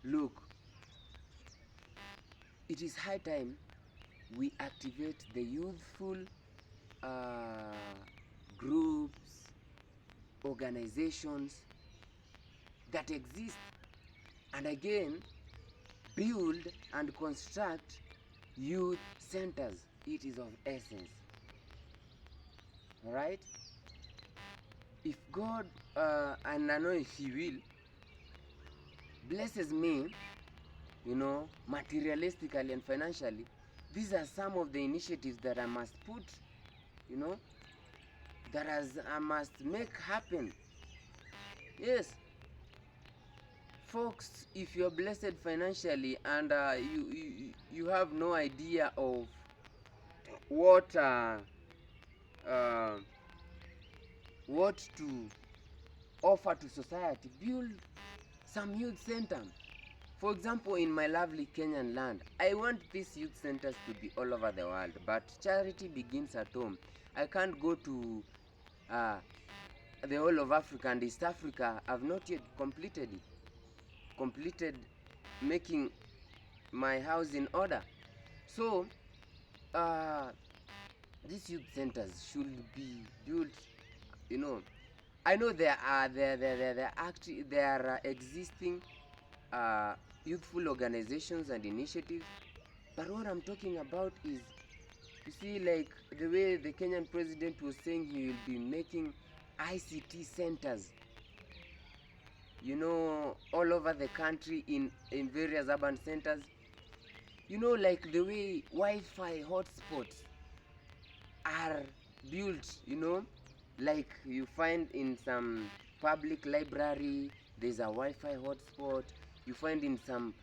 Look, it is high time we activate the youthful uh, groups, organizations that exist, and again build and construct youth centers. It is of essence. All right? If God, and I know if He will, blesses me, materialistically and financially, these are some of the initiatives that I must put, you know, I must make happen. Yes, folks, if you're blessed financially and you have no idea of what uh, what to offer to society, build some youth center. For example, in my lovely Kenyan land, I want these youth centers to be all over the world, but charity begins at home. I can't go to uh, the whole of Africa and East Africa. I've not yet completed making my house in order. So, uh, these youth centers should be built. You know, I know there are existing uh, youthful organizations and initiatives, but what I'm talking about is, you see, like the way the Kenyan president was saying he will be making ICT centers, all over the country in various urban centers. Like the way Wi-Fi hotspots are built, like you find in some public library, there's a Wi-Fi hotspot. You find in some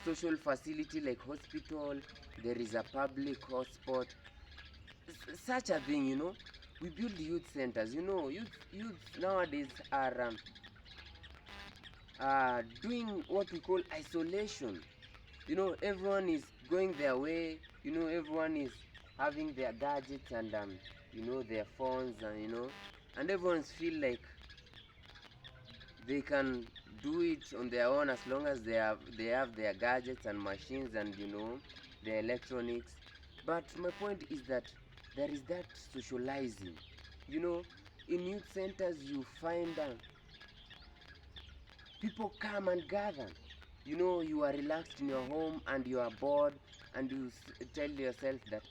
social facility like hospital, there is a public hotspot. Such a thing, we build youth centers. Youth nowadays are doing what we call isolation. Everyone is going their way. Everyone is having their gadgets and their phones, and everyone's feel like they can do it on their own as long as they have their gadgets and machines and their electronics. But my point is that there is that socializing. you know in youth centers you find people come and gather. You are relaxed in your home and you are bored, and you tell yourself that,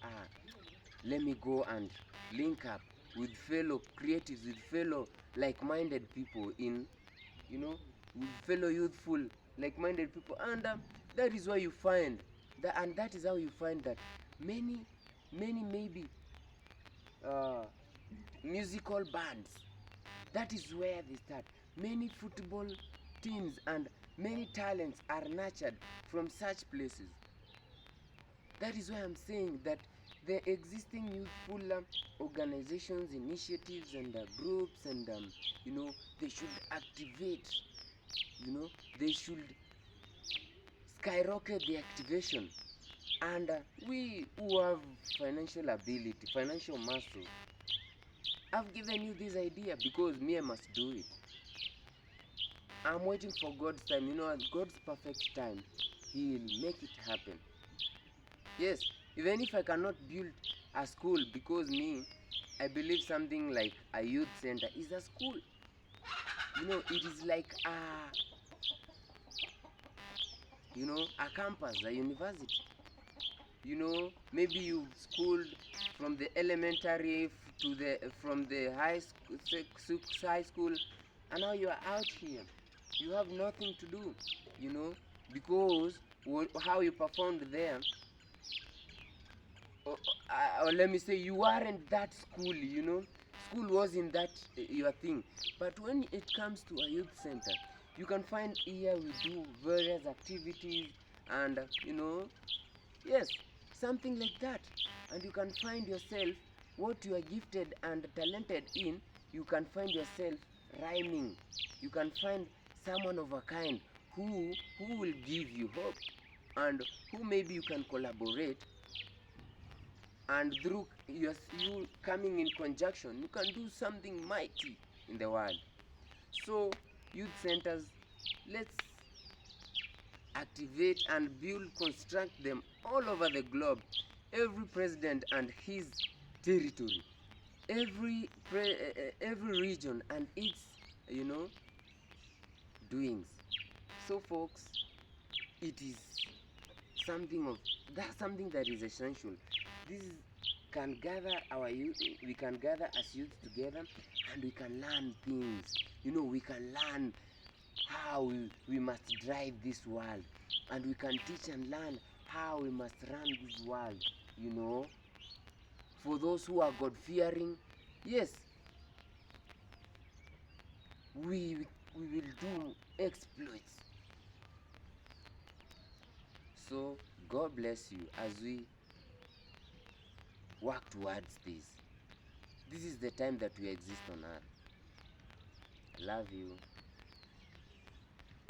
let me go and link up with fellow creatives, with fellow like-minded people, with fellow youthful like-minded people. And that is why you find and that is how you find that many maybe uh, musical bands, that is where they start. Many football teams and many talents are nurtured from such places. That is why I'm saying that the existing youthful organizations, initiatives, and groups, and they should activate. They should skyrocket the activation. And we who have financial ability, financial muscle, I've given you this idea because me, I must do it. I'm waiting for God's time. At God's perfect time, He'll make it happen. Yes, even if I cannot build a school, because me, I believe something like a youth center is a school. It is like a campus, a university. Maybe you've schooled from the elementary to the from the high school, and now you are out here. You have nothing to do, because how you performed there, or let me say, you aren't that school. School wasn't that your thing. But when it comes to a youth center, you can find here we do various activities, and yes, something like that. And you can find yourself what you are gifted and talented in. You can find yourself rhyming. You can find someone of a kind who will give you hope, and who maybe you can collaborate, and through you coming in conjunction, you can do something mighty in the world. So youth centers, let's activate and build, construct them all over the globe. Every president and his territory, every region and its, you know, doings. So folks, it is something of that's something that is essential. This is, can gather our youth, we can gather as youth together, and we can learn things. You know, we can learn how we must drive this world, and we can teach and learn how we must run this world, you know. For those who are God fearing, yes, we will do exploits. So God bless you as we work towards this. This is the time that we exist on earth. I love you.